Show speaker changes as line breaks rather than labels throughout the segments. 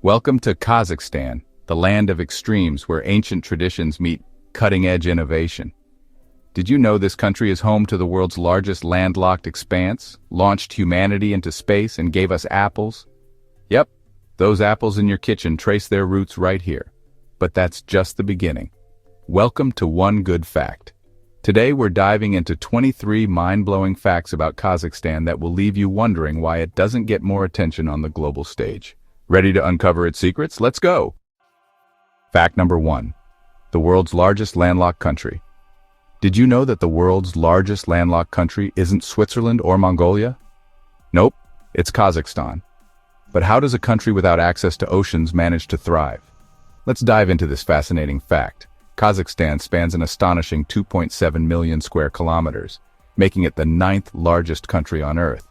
Welcome to Kazakhstan, the land of extremes where ancient traditions meet cutting-edge innovation. Did you know this country is home to the world's largest landlocked expanse, launched humanity into space and gave us apples? Yep, those apples in your kitchen trace their roots right here. But that's just the beginning. Welcome to One Good Fact. Today we're diving into 23 mind-blowing facts about Kazakhstan that will leave you wondering why it doesn't get more attention on the global stage. Ready to uncover its secrets? Let's go! Fact number 1. The world's largest landlocked country. Did you know that the world's largest landlocked country isn't Switzerland or Mongolia? Nope, it's Kazakhstan. But how does a country without access to oceans manage to thrive? Let's dive into this fascinating fact. Kazakhstan spans an astonishing 2.7 million square kilometers, making it the 9th largest country on Earth.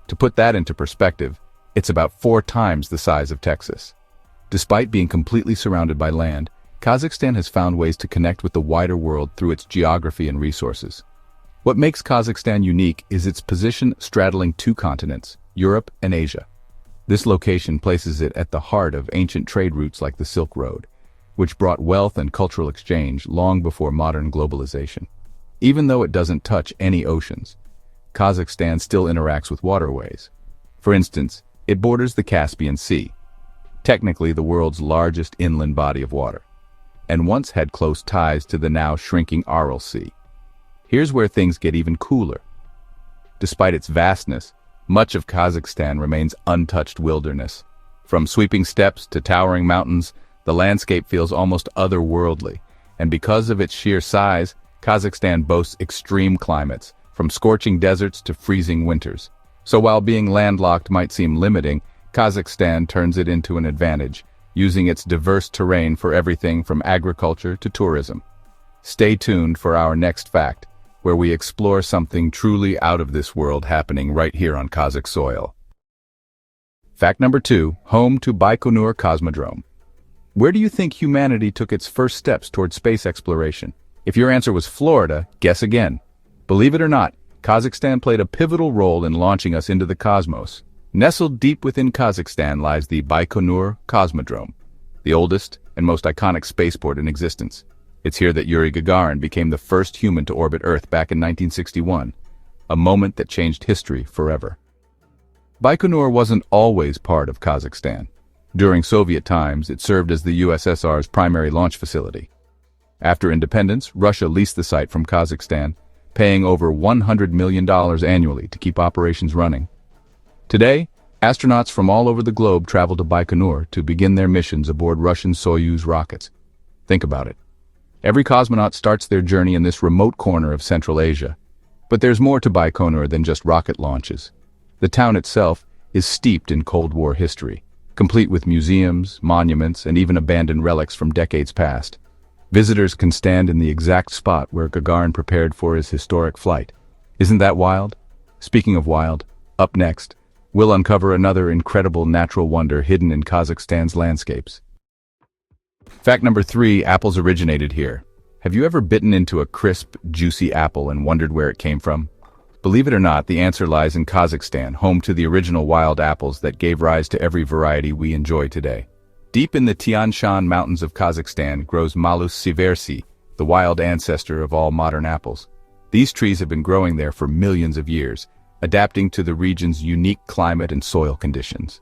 To put that into perspective, it's about 4 times the size of Texas. Despite being completely surrounded by land, Kazakhstan has found ways to connect with the wider world through its geography and resources. What makes Kazakhstan unique is its position straddling 2 continents, Europe and Asia. This location places it at the heart of ancient trade routes like the Silk Road, which brought wealth and cultural exchange long before modern globalization. Even though it doesn't touch any oceans, Kazakhstan still interacts with waterways. For instance, it borders the Caspian Sea, technically the world's largest inland body of water, and once had close ties to the now shrinking Aral Sea. Here's where things get even cooler. Despite its vastness, much of Kazakhstan remains untouched wilderness. From sweeping steppes to towering mountains, the landscape feels almost otherworldly, and because of its sheer size, Kazakhstan boasts extreme climates, from scorching deserts to freezing winters. So while being landlocked might seem limiting, Kazakhstan turns it into an advantage, using its diverse terrain for everything from agriculture to tourism. Stay tuned for our next fact, where we explore something truly out of this world happening right here on Kazakh soil. Fact number 2, home to Baikonur Cosmodrome. Where do you think humanity took its first steps toward space exploration? If your answer was Florida, guess again. Believe it or not, Kazakhstan played a pivotal role in launching us into the cosmos. Nestled deep within Kazakhstan lies the Baikonur Cosmodrome, the oldest and most iconic spaceport in existence. It's here that Yuri Gagarin became the first human to orbit Earth back in 1961, a moment that changed history forever. Baikonur wasn't always part of Kazakhstan. During Soviet times, it served as the USSR's primary launch facility. After independence, Russia leased the site from Kazakhstan, paying over $100 million annually to keep operations running. Today, astronauts from all over the globe travel to Baikonur to begin their missions aboard Russian Soyuz rockets. Think about it. Every cosmonaut starts their journey in this remote corner of Central Asia. But there's more to Baikonur than just rocket launches. The town itself is steeped in Cold War history, complete with museums, monuments, and even abandoned relics from decades past. Visitors can stand in the exact spot where Gagarin prepared for his historic flight. Isn't that wild? Speaking of wild, up next, we'll uncover another incredible natural wonder hidden in Kazakhstan's landscapes. Fact number 3, apples originated here. Have you ever bitten into a crisp, juicy apple and wondered where it came from? Believe it or not, the answer lies in Kazakhstan, home to the original wild apples that gave rise to every variety we enjoy today. Deep in the Tian Shan mountains of Kazakhstan grows Malus sieversi, the wild ancestor of all modern apples. These trees have been growing there for millions of years, adapting to the region's unique climate and soil conditions.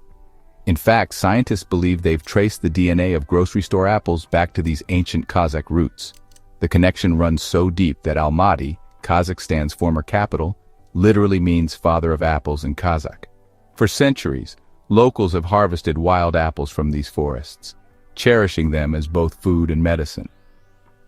In fact, scientists believe they've traced the DNA of grocery store apples back to these ancient Kazakh roots. The connection runs so deep that Almaty, Kazakhstan's former capital, literally means father of apples in Kazakh. For centuries, locals have harvested wild apples from these forests, cherishing them as both food and medicine.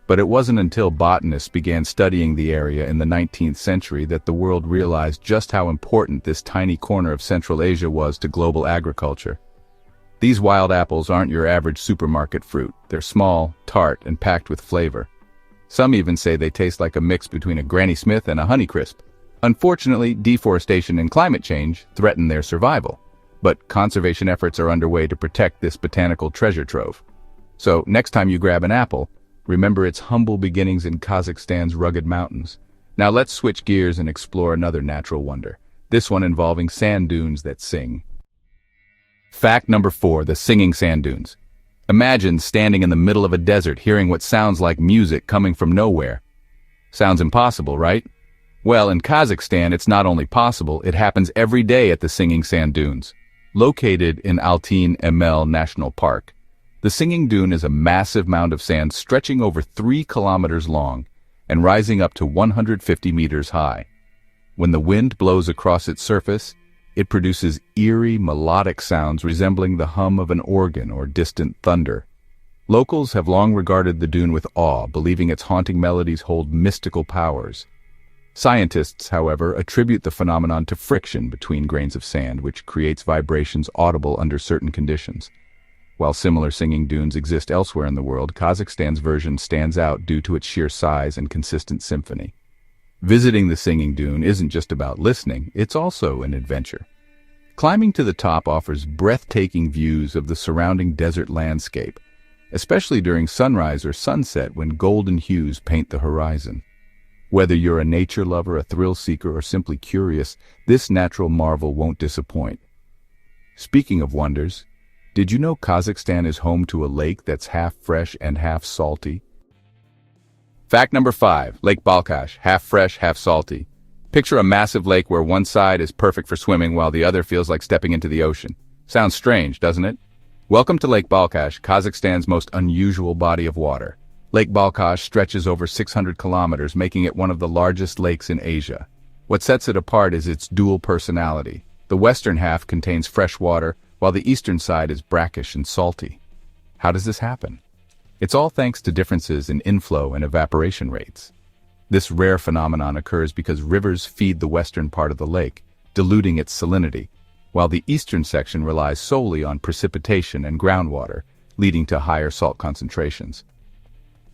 But it wasn't until botanists began studying the area in the 19th century that the world realized just how important this tiny corner of Central Asia was to global agriculture. These wild apples aren't your average supermarket fruit. They're small, tart, and packed with flavor. Some even say they taste like a mix between a Granny Smith and a Honeycrisp. Unfortunately, deforestation and climate change threaten their survival. But conservation efforts are underway to protect this botanical treasure trove. So, next time you grab an apple, remember its humble beginnings in Kazakhstan's rugged mountains. Now let's switch gears and explore another natural wonder, this one involving sand dunes that sing. Fact number 4, the singing sand dunes. Imagine standing in the middle of a desert hearing what sounds like music coming from nowhere. Sounds impossible, right? Well, in Kazakhstan, it's not only possible, it happens every day at the Singing Sand Dunes. Located in Altin-Emel National Park, the Singing Dune is a massive mound of sand stretching over 3 kilometers long and rising up to 150 meters high. When the wind blows across its surface, it produces eerie, melodic sounds resembling the hum of an organ or distant thunder. Locals have long regarded the dune with awe, believing its haunting melodies hold mystical powers. Scientists, however, attribute the phenomenon to friction between grains of sand, which creates vibrations audible under certain conditions. While similar singing dunes exist elsewhere in the world, Kazakhstan's version stands out due to its sheer size and consistent symphony. Visiting the Singing Dune isn't just about listening, it's also an adventure. Climbing to the top offers breathtaking views of the surrounding desert landscape, especially during sunrise or sunset when golden hues paint the horizon. Whether you're a nature lover, a thrill seeker, or simply curious, this natural marvel won't disappoint. Speaking of wonders, did you know Kazakhstan is home to a lake that's half fresh and half salty? Fact number 5, Lake Balkhash, half fresh, half salty. Picture a massive lake where one side is perfect for swimming while the other feels like stepping into the ocean. Sounds strange, doesn't it? Welcome to Lake Balkhash, Kazakhstan's most unusual body of water. Lake Balkhash stretches over 600 kilometers, making it one of the largest lakes in Asia. What sets it apart is its dual personality. The western half contains fresh water, while the eastern side is brackish and salty. How does this happen? It's all thanks to differences in inflow and evaporation rates. This rare phenomenon occurs because rivers feed the western part of the lake, diluting its salinity, while the eastern section relies solely on precipitation and groundwater, leading to higher salt concentrations.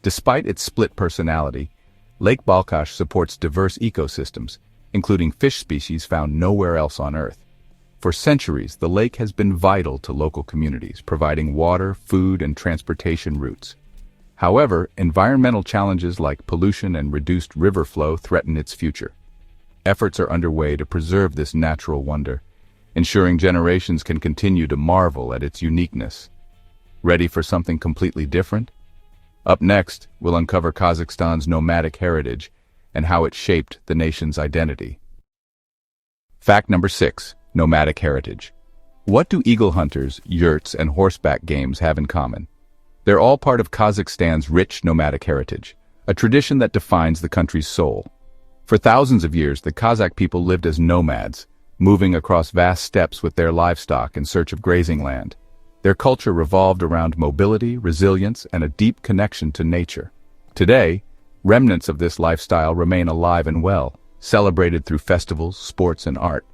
Despite its split personality, Lake Balkhash supports diverse ecosystems, including fish species found nowhere else on Earth. For centuries, the lake has been vital to local communities, providing water, food, and transportation routes. However, environmental challenges like pollution and reduced river flow threaten its future. Efforts are underway to preserve this natural wonder, ensuring generations can continue to marvel at its uniqueness. Ready for something completely different? Up next, we'll uncover Kazakhstan's nomadic heritage and how it shaped the nation's identity. Fact number 6, nomadic heritage. What do eagle hunters, yurts, and horseback games have in common? They're all part of Kazakhstan's rich nomadic heritage, a tradition that defines the country's soul. For thousands of years, the Kazakh people lived as nomads, moving across vast steppes with their livestock in search of grazing land. Their culture revolved around mobility, resilience, and a deep connection to nature. Today, remnants of this lifestyle remain alive and well, celebrated through festivals, sports, and art.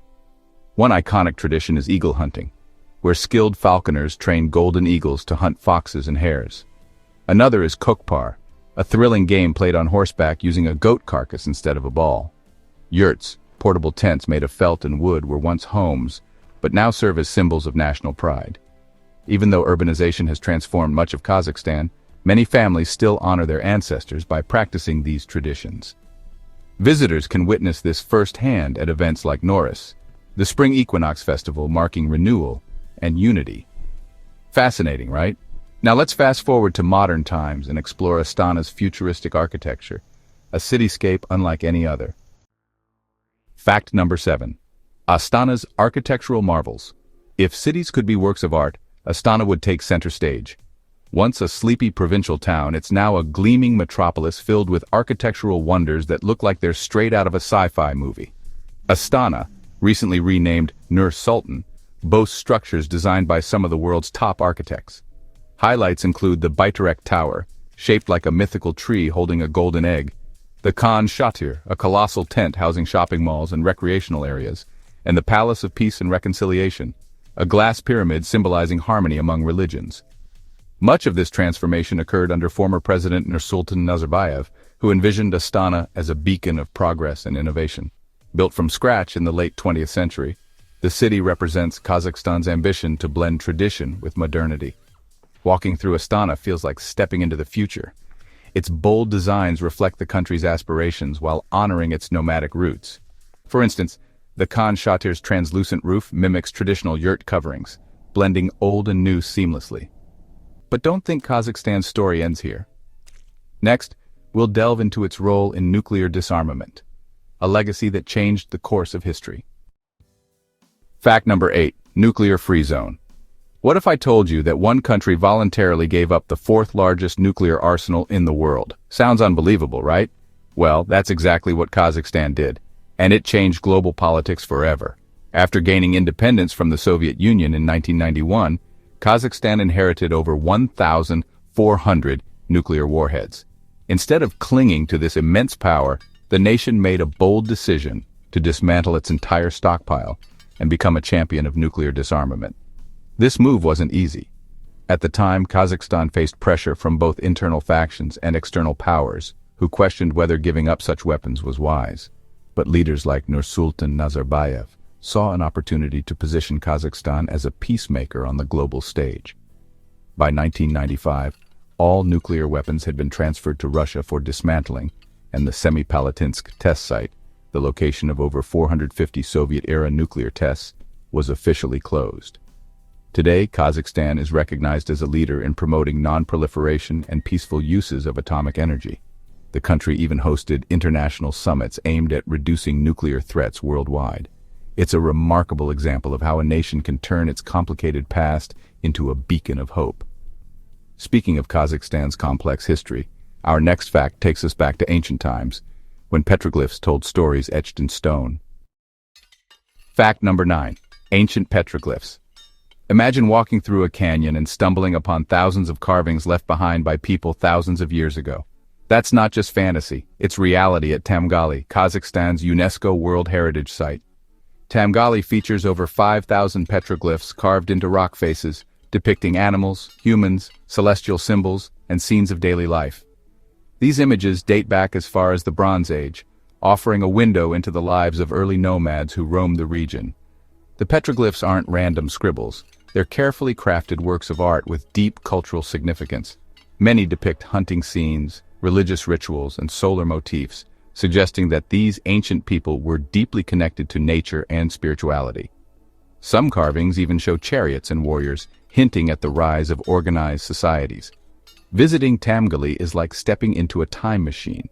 One iconic tradition is eagle hunting, where skilled falconers train golden eagles to hunt foxes and hares. Another is kokpar, a thrilling game played on horseback using a goat carcass instead of a ball. Yurts, portable tents made of felt and wood, were once homes, but now serve as symbols of national pride. Even though urbanization has transformed much of Kazakhstan, many families still honor their ancestors by practicing these traditions. Visitors can witness this firsthand at events like Norris, the spring equinox festival marking renewal and unity. Fascinating, right? Now let's fast forward to modern times and explore Astana's futuristic architecture, a cityscape unlike any other. Fact number 7. Astana's architectural marvels. If cities could be works of art, Astana would take center stage. Once a sleepy provincial town, it's now a gleaming metropolis filled with architectural wonders that look like they're straight out of a sci-fi movie. Astana, recently renamed Nur Sultan, boasts structures designed by some of the world's top architects. Highlights include the Baikonur Tower, shaped like a mythical tree holding a golden egg, the Khan Shatir, a colossal tent housing shopping malls and recreational areas, and the Palace of Peace and Reconciliation, a glass pyramid symbolizing harmony among religions. Much of this transformation occurred under former President Nursultan Nazarbayev, who envisioned Astana as a beacon of progress and innovation. Built from scratch in the late 20th century, the city represents Kazakhstan's ambition to blend tradition with modernity. Walking through Astana feels like stepping into the future. Its bold designs reflect the country's aspirations while honoring its nomadic roots. For instance, the Khan Shatir's translucent roof mimics traditional yurt coverings, blending old and new seamlessly. But don't think Kazakhstan's story ends here. Next, we'll delve into its role in nuclear disarmament, a legacy that changed the course of history. Fact number 8, nuclear-free zone. What if I told you that one country voluntarily gave up the fourth largest nuclear arsenal in the world? Sounds unbelievable, right? Well, that's exactly what Kazakhstan did, and it changed global politics forever. After gaining independence from the Soviet Union in 1991, Kazakhstan inherited over 1,400 nuclear warheads. Instead of clinging to this immense power, the nation made a bold decision to dismantle its entire stockpile and become a champion of nuclear disarmament. This move wasn't easy. At the time, Kazakhstan faced pressure from both internal factions and external powers, who questioned whether giving up such weapons was wise. But leaders like Nursultan Nazarbayev saw an opportunity to position Kazakhstan as a peacemaker on the global stage. By 1995, all nuclear weapons had been transferred to Russia for dismantling, and the Semipalatinsk test site, the location of over 450 Soviet-era nuclear tests, was officially closed. Today, Kazakhstan is recognized as a leader in promoting non-proliferation and peaceful uses of atomic energy. The country even hosted international summits aimed at reducing nuclear threats worldwide. It's a remarkable example of how a nation can turn its complicated past into a beacon of hope. Speaking of Kazakhstan's complex history, our next fact takes us back to ancient times, when petroglyphs told stories etched in stone. Fact number 9, ancient petroglyphs. Imagine walking through a canyon and stumbling upon thousands of carvings left behind by people thousands of years ago. That's not just fantasy, it's reality at Tamgali, Kazakhstan's UNESCO World Heritage Site. Tamgali features over 5,000 petroglyphs carved into rock faces, depicting animals, humans, celestial symbols, and scenes of daily life. These images date back as far as the Bronze Age, offering a window into the lives of early nomads who roamed the region. The petroglyphs aren't random scribbles. They're carefully crafted works of art with deep cultural significance. Many depict hunting scenes, religious rituals, and solar motifs, suggesting that these ancient people were deeply connected to nature and spirituality. Some carvings even show chariots and warriors, hinting at the rise of organized societies. Visiting Tamgali is like stepping into a time machine.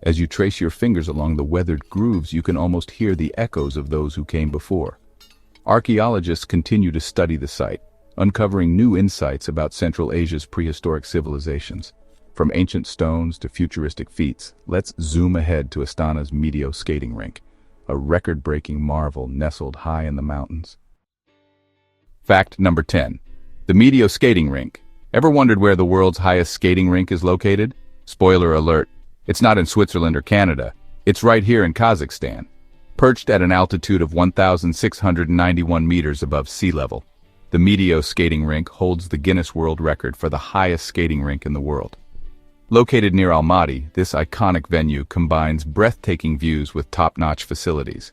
As you trace your fingers along the weathered grooves, you can almost hear the echoes of those who came before. Archaeologists continue to study the site, uncovering new insights about Central Asia's prehistoric civilizations. From ancient stones to futuristic feats, let's zoom ahead to Astana's Meteor skating rink, a record-breaking marvel nestled high in the mountains. Fact number 10. The Meteor skating rink. Ever wondered where the world's highest skating rink is located? Spoiler alert, it's not in Switzerland or Canada, it's right here in Kazakhstan. Perched at an altitude of 1,691 meters above sea level, the Meteor skating rink holds the Guinness World Record for the highest skating rink in the world. Located near Almaty, this iconic venue combines breathtaking views with top-notch facilities.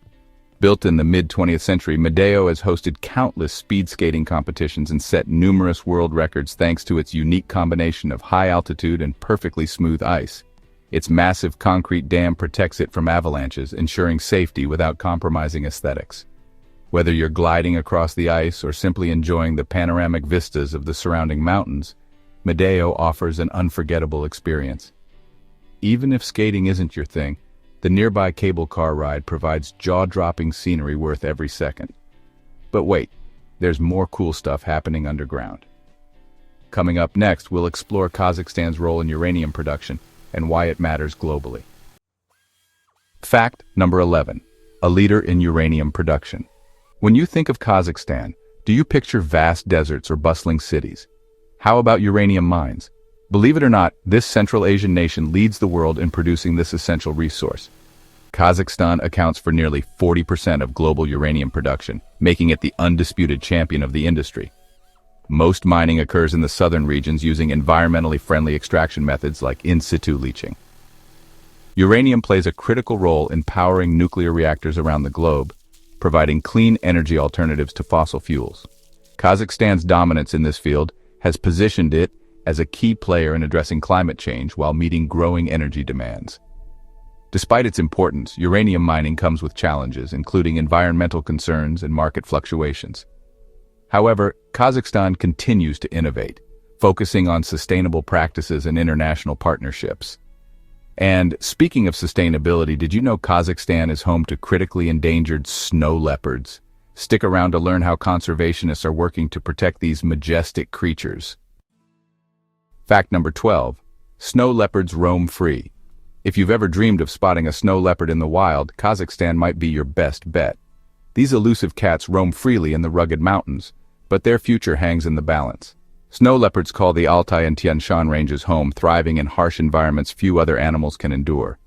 Built in the mid-20th century, Meteor has hosted countless speed skating competitions and set numerous world records thanks to its unique combination of high altitude and perfectly smooth ice. Its massive concrete dam protects it from avalanches, ensuring safety without compromising aesthetics. Whether you're gliding across the ice or simply enjoying the panoramic vistas of the surrounding mountains, Meteor offers an unforgettable experience. Even if skating isn't your thing, the nearby cable car ride provides jaw-dropping scenery worth every second. But wait, there's more cool stuff happening underground. Coming up next, we'll explore Kazakhstan's role in uranium production and why it matters globally. Fact number 11. A leader in uranium production. When you think of Kazakhstan, do you picture vast deserts or bustling cities? How about uranium mines? Believe it or not, this Central Asian nation leads the world in producing this essential resource. Kazakhstan accounts for nearly 40% of global uranium production, making it the undisputed champion of the industry. Most mining occurs in the southern regions using environmentally friendly extraction methods like in-situ leaching. Uranium plays a critical role in powering nuclear reactors around the globe, providing clean energy alternatives to fossil fuels. Kazakhstan's dominance in this field has positioned it as a key player in addressing climate change while meeting growing energy demands. Despite its importance, uranium mining comes with challenges, including environmental concerns and market fluctuations. However, Kazakhstan continues to innovate, focusing on sustainable practices and international partnerships. And speaking of sustainability, did you know Kazakhstan is home to critically endangered snow leopards? Stick around to learn how conservationists are working to protect these majestic creatures. Fact number 12. Snow leopards roam free. If you've ever dreamed of spotting a snow leopard in the wild, Kazakhstan might be your best bet. These elusive cats roam freely in the rugged mountains, but their future hangs in the balance. Snow leopards call the Altai and Tian Shan ranges home, thriving in harsh environments few other animals can endure.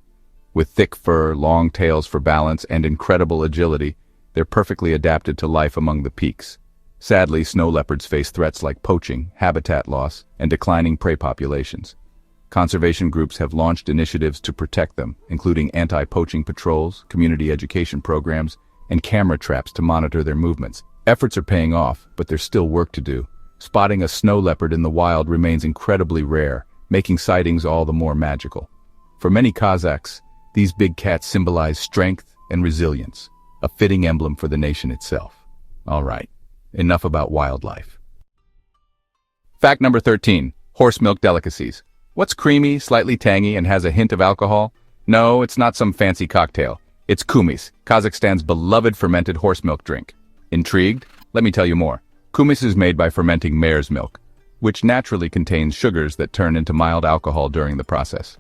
With thick fur, long tails for balance, and incredible agility, they're perfectly adapted to life among the peaks. Sadly, snow leopards face threats like poaching, habitat loss, and declining prey populations. Conservation groups have launched initiatives to protect them, including anti-poaching patrols, community education programs, and camera traps to monitor their movements. Efforts are paying off, but there's still work to do. Spotting a snow leopard in the wild remains incredibly rare, making sightings all the more magical. For many Kazakhs, these big cats symbolize strength and resilience, a fitting emblem for the nation itself. All right, enough about wildlife. Fact number 13. Horse milk delicacies. What's creamy, slightly tangy, and has a hint of alcohol? No, it's not some fancy cocktail. It's kumis, Kazakhstan's beloved fermented horse milk drink. Intrigued? Let me tell you more. Kumis is made by fermenting mare's milk, which naturally contains sugars that turn into mild alcohol during the process.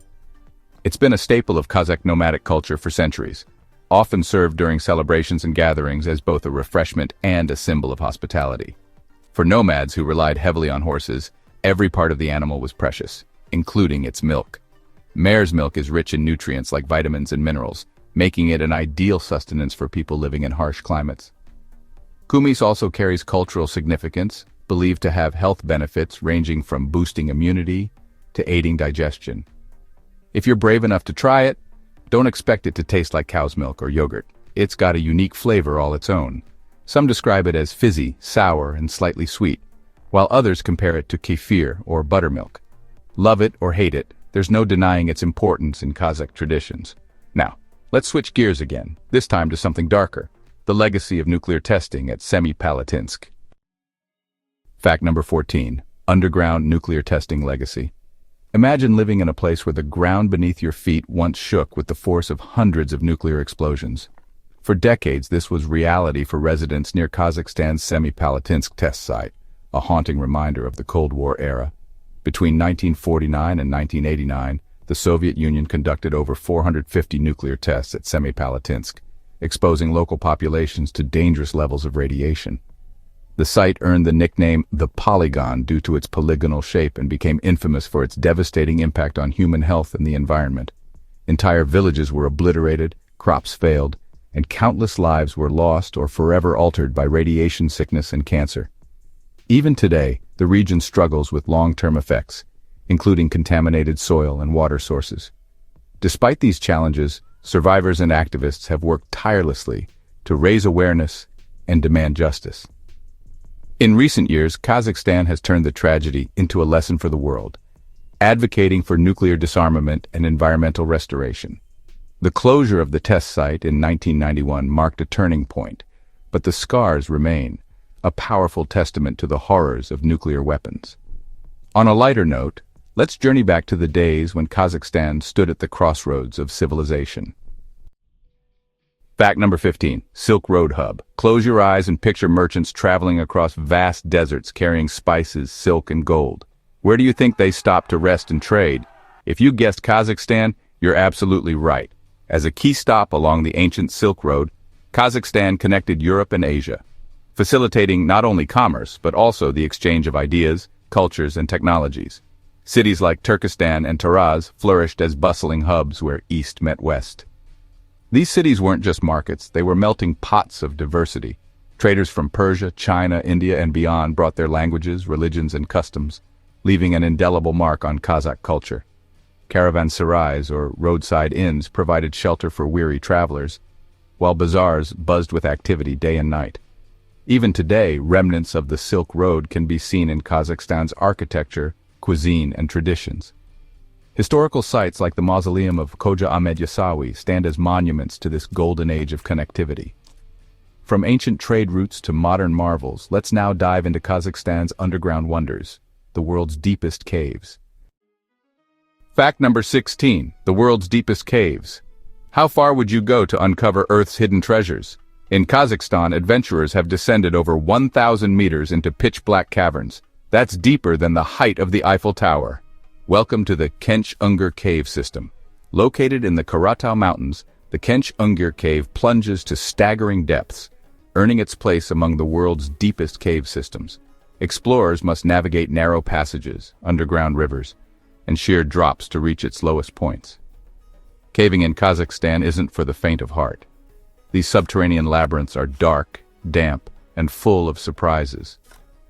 It's been a staple of Kazakh nomadic culture for centuries, often served during celebrations and gatherings as both a refreshment and a symbol of hospitality. For nomads who relied heavily on horses, every part of the animal was precious, including its milk. Mare's milk is rich in nutrients like vitamins and minerals, making it an ideal sustenance for people living in harsh climates. Kumis also carries cultural significance, believed to have health benefits ranging from boosting immunity to aiding digestion. If you're brave enough to try it, don't expect it to taste like cow's milk or yogurt. It's got a unique flavor all its own. Some describe it as fizzy, sour, and slightly sweet, while others compare it to kefir or buttermilk. Love it or hate it, there's no denying its importance in Kazakh traditions. Now, let's switch gears again, this time to something darker. The legacy of nuclear testing at Semipalatinsk. Fact number 14. Underground nuclear testing legacy. Imagine living in a place where the ground beneath your feet once shook with the force of hundreds of nuclear explosions. For decades, this was reality for residents near Kazakhstan's Semipalatinsk test site, a haunting reminder of the Cold War era. Between 1949 and 1989, the Soviet Union conducted over 450 nuclear tests at Semipalatinsk, exposing local populations to dangerous levels of radiation. The site earned the nickname the Polygon due to its polygonal shape and became infamous for its devastating impact on human health and the environment. Entire villages were obliterated, crops failed, and countless lives were lost or forever altered by radiation sickness and cancer. Even today, the region struggles with long-term effects, including contaminated soil and water sources. Despite these challenges, survivors and activists have worked tirelessly to raise awareness and demand justice. In recent years, Kazakhstan has turned the tragedy into a lesson for the world, advocating for nuclear disarmament and environmental restoration. The closure of the test site in 1991 marked a turning point, but the scars remain, a powerful testament to the horrors of nuclear weapons. On a lighter note, let's journey back to the days when Kazakhstan stood at the crossroads of civilization. Fact number 15. Silk Road Hub. Close your eyes and picture merchants traveling across vast deserts carrying spices, silk, and gold. Where do you think they stopped to rest and trade? If you guessed Kazakhstan, you're absolutely right. As a key stop along the ancient Silk Road, Kazakhstan connected Europe and Asia, facilitating not only commerce but also the exchange of ideas, cultures, and technologies. Cities like Turkestan and Taraz flourished as bustling hubs where East met West. These cities weren't just markets, they were melting pots of diversity. Traders from Persia, China, India, and beyond brought their languages, religions, and customs, leaving an indelible mark on Kazakh culture. Caravanserais, or roadside inns, provided shelter for weary travelers, while bazaars buzzed with activity day and night. Even today, remnants of the Silk Road can be seen in Kazakhstan's architecture, cuisine, and traditions. Historical sites like the mausoleum of Khoja Ahmed Yasawi stand as monuments to this golden age of connectivity. From ancient trade routes to modern marvels, let's now dive into Kazakhstan's underground wonders, the world's deepest caves. Fact number 16, the world's deepest caves. How far would you go to uncover Earth's hidden treasures? In Kazakhstan, adventurers have descended over 1,000 meters into pitch-black caverns. That's deeper than the height of the Eiffel Tower. Welcome to the Kench-Ungir Cave System. Located in the Karatau Mountains, the Kench-Ungir Cave plunges to staggering depths, earning its place among the world's deepest cave systems. Explorers must navigate narrow passages, underground rivers, and sheer drops to reach its lowest points. Caving in Kazakhstan isn't for the faint of heart. These subterranean labyrinths are dark, damp, and full of surprises.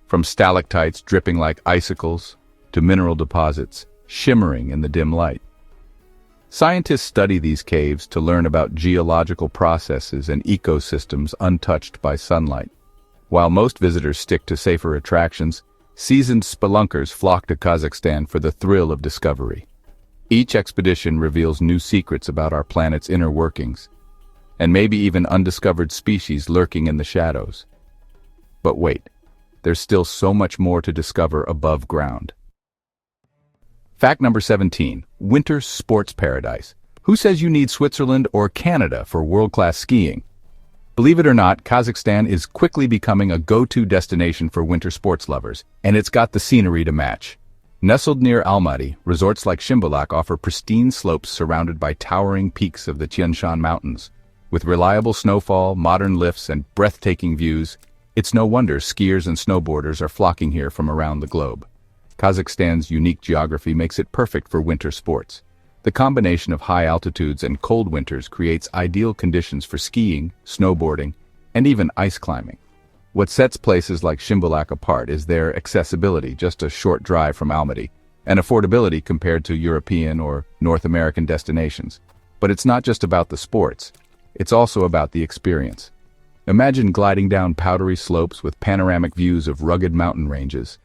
From stalactites dripping like icicles to mineral deposits shimmering in the dim light. Scientists study these caves to learn about geological processes and ecosystems untouched by sunlight. While most visitors stick to safer attractions, seasoned spelunkers flock to Kazakhstan for the thrill of discovery. Each expedition reveals new secrets about our planet's inner workings, and maybe even undiscovered species lurking in the shadows. But wait, there's still so much more to discover above ground. Fact number 17, winter sports paradise. Who says you need Switzerland or Canada for world-class skiing? Believe it or not, Kazakhstan is quickly becoming a go-to destination for winter sports lovers, and it's got the scenery to match. Nestled near Almaty, resorts like Shimbolak offer pristine slopes surrounded by towering peaks of the Tian Shan Mountains. With reliable snowfall, modern lifts, and breathtaking views, it's no wonder skiers and snowboarders are flocking here from around the globe. Kazakhstan's unique geography makes it perfect for winter sports. The combination of high altitudes and cold winters creates ideal conditions for skiing, snowboarding, and even ice climbing. What sets places like Shimbolak apart is their accessibility, just a short drive from Almaty, and affordability compared to European or North American destinations. But it's not just about the sports. It's also about the experience. Imagine gliding down powdery slopes with panoramic views of rugged mountain ranges,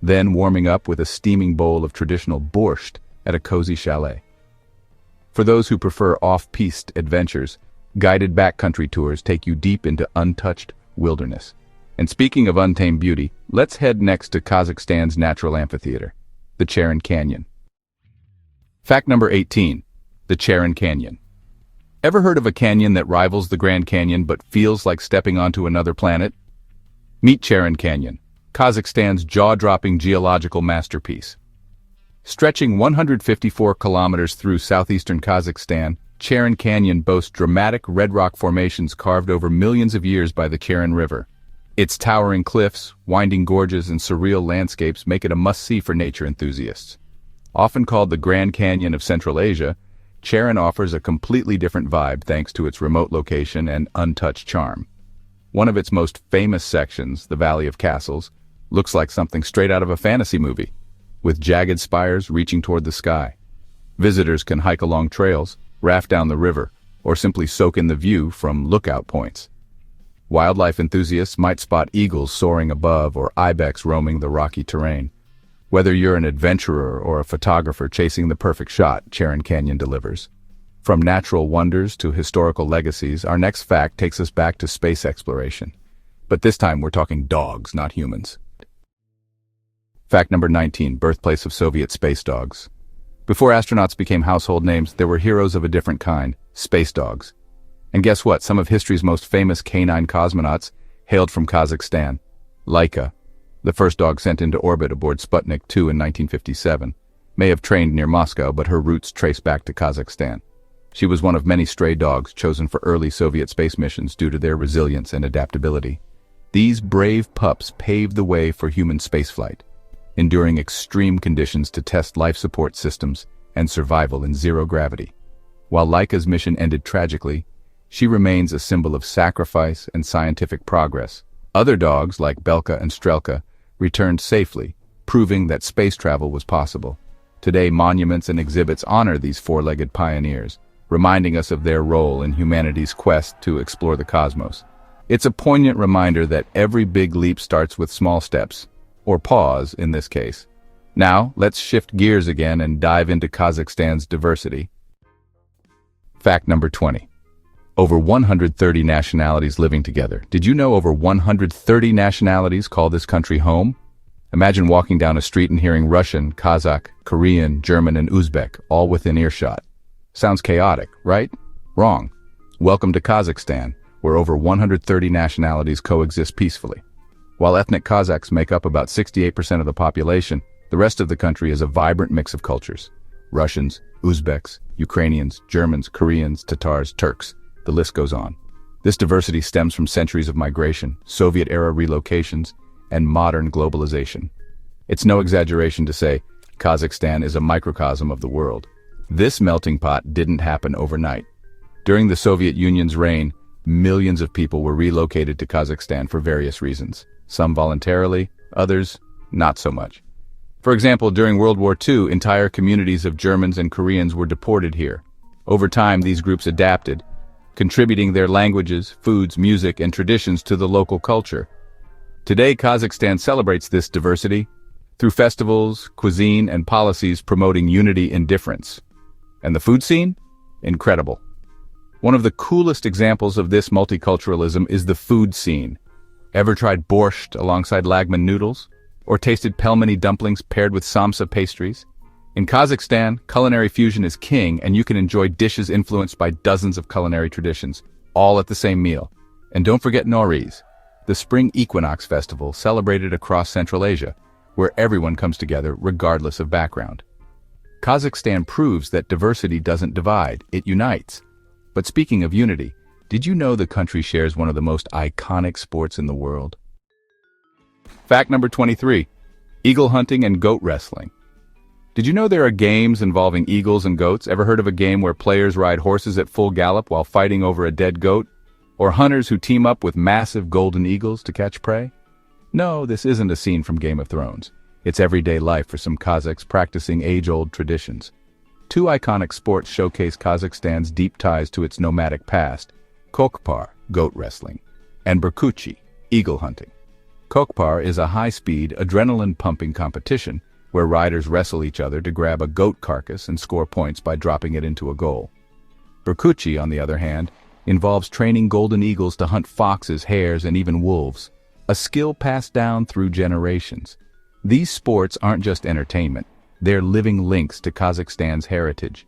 then warming up with a steaming bowl of traditional borscht at a cozy chalet. For those who prefer off-piste adventures, guided backcountry tours take you deep into untouched wilderness. And speaking of untamed beauty, let's head next to Kazakhstan's natural amphitheater, the Charin Canyon. Fact number 18, the Charin Canyon. Ever heard of a canyon that rivals the Grand Canyon but feels like stepping onto another planet? Meet Charin Canyon, Kazakhstan's jaw-dropping geological masterpiece. Stretching 154 kilometers through southeastern Kazakhstan, Charin Canyon boasts dramatic red rock formations carved over millions of years by the Charin River. Its towering cliffs, winding gorges, and surreal landscapes make it a must-see for nature enthusiasts. Often called the Grand Canyon of Central Asia, Charin offers a completely different vibe thanks to its remote location and untouched charm. One of its most famous sections, the Valley of Castles, looks like something straight out of a fantasy movie, with jagged spires reaching toward the sky. Visitors can hike along trails, raft down the river, or simply soak in the view from lookout points. Wildlife enthusiasts might spot eagles soaring above or ibex roaming the rocky terrain. Whether you're an adventurer or a photographer chasing the perfect shot, Charin Canyon delivers. From natural wonders to historical legacies, our next fact takes us back to space exploration. But this time we're talking dogs, not humans. Fact number 19, birthplace of Soviet space dogs. Before astronauts became household names, there were heroes of a different kind, space dogs. And guess what? Some of history's most famous canine cosmonauts hailed from Kazakhstan. Laika, the first dog sent into orbit aboard Sputnik 2 in 1957, may have trained near Moscow, but her roots trace back to Kazakhstan. She was one of many stray dogs chosen for early Soviet space missions due to their resilience and adaptability. These brave pups paved the way for human spaceflight, enduring extreme conditions to test life support systems and survival in zero gravity. While Laika's mission ended tragically, she remains a symbol of sacrifice and scientific progress. Other dogs, like Belka and Strelka, returned safely, proving that space travel was possible. Today, monuments and exhibits honor these four-legged pioneers, reminding us of their role in humanity's quest to explore the cosmos. It's a poignant reminder that every big leap starts with small steps, or pause in this case. Now, let's shift gears again and dive into Kazakhstan's diversity. Fact number 20. Over 130 nationalities living together. Did you know over 130 nationalities call this country home? Imagine walking down a street and hearing Russian, Kazakh, Korean, German, and Uzbek, all within earshot. Sounds chaotic, right? Wrong. Welcome to Kazakhstan, where over 130 nationalities coexist peacefully. While ethnic Kazakhs make up about 68% of the population, the rest of the country is a vibrant mix of cultures. Russians, Uzbeks, Ukrainians, Germans, Koreans, Tatars, Turks. The list goes on. This diversity stems from centuries of migration, Soviet-era relocations, and modern globalization. It's no exaggeration to say Kazakhstan is a microcosm of the world. This melting pot didn't happen overnight. During the Soviet Union's reign, millions of people were relocated to Kazakhstan for various reasons. Some voluntarily, others not so much. For example, during World War II, entire communities of Germans and Koreans were deported here. Over time, these groups adapted, contributing their languages, foods, music, and traditions to the local culture. Today, Kazakhstan celebrates this diversity through festivals, cuisine, and policies promoting unity and difference. And the food scene? Incredible. One of the coolest examples of this multiculturalism is the food scene. Ever tried borscht alongside lagman noodles? Or tasted pelmeni dumplings paired with samsa pastries? In Kazakhstan, culinary fusion is king, and you can enjoy dishes influenced by dozens of culinary traditions, all at the same meal. And don't forget Nowruz, the spring equinox festival celebrated across Central Asia, where everyone comes together regardless of background. Kazakhstan proves that diversity doesn't divide, it unites. But speaking of unity, did you know the country shares one of the most iconic sports in the world? Fact number 23. Eagle hunting and goat wrestling. Did you know there are games involving eagles and goats? Ever heard of a game where players ride horses at full gallop while fighting over a dead goat? Or hunters who team up with massive golden eagles to catch prey? No, this isn't a scene from Game of Thrones. It's everyday life for some Kazakhs practicing age-old traditions. Two iconic sports showcase Kazakhstan's deep ties to its nomadic past: Kokpar, goat wrestling, and Birkuchi, eagle hunting. Kokpar is a high-speed, adrenaline-pumping competition where riders wrestle each other to grab a goat carcass and score points by dropping it into a goal. Birkuchi, on the other hand, involves training golden eagles to hunt foxes, hares, and even wolves, a skill passed down through generations. These sports aren't just entertainment, they're living links to Kazakhstan's heritage.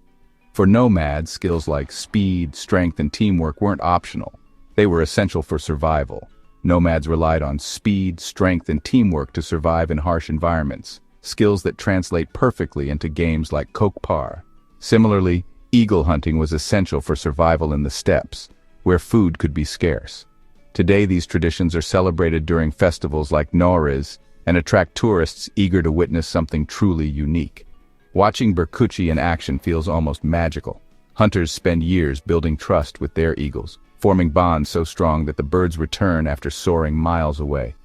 For nomads, skills like speed, strength, and teamwork weren't optional. They were essential for survival. Nomads relied on speed, strength, and teamwork to survive in harsh environments, skills that translate perfectly into games like Kokpar. Similarly, eagle hunting was essential for survival in the steppes, where food could be scarce. Today, these traditions are celebrated during festivals like Nowruz and attract tourists eager to witness something truly unique. Watching Birkuchi in action feels almost magical. Hunters spend years building trust with their eagles, forming bonds so strong that the birds return after soaring miles away.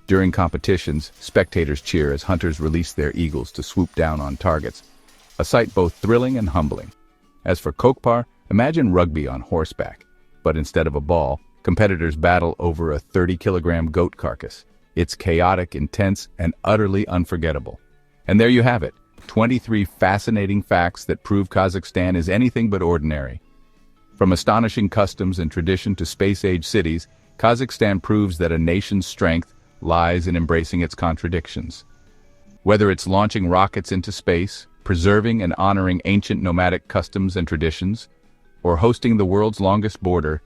During competitions, spectators cheer as hunters release their eagles to swoop down on targets, a sight both thrilling and humbling. As for Kokpar, imagine rugby on horseback, but instead of a ball, competitors battle over a 30-kilogram goat carcass. It's chaotic, intense, and utterly unforgettable. And there you have it, 23 fascinating facts that prove Kazakhstan is anything but ordinary. From astonishing customs and tradition to space-age cities, Kazakhstan proves that a nation's strength lies in embracing its contradictions. Whether it's launching rockets into space, preserving and honoring ancient nomadic customs and traditions, or hosting the world's longest border,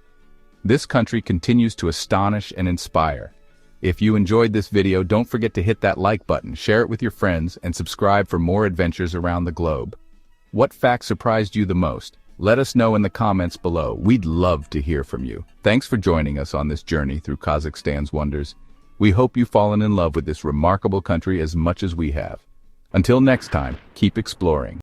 this country continues to astonish and inspire. If you enjoyed this video, don't forget to hit that like button, share it with your friends, and subscribe for more adventures around the globe. What fact surprised you the most? Let us know in the comments below. We'd love to hear from you. Thanks for joining us on this journey through Kazakhstan's wonders. We hope you've fallen in love with this remarkable country as much as we have. Until next time, keep exploring.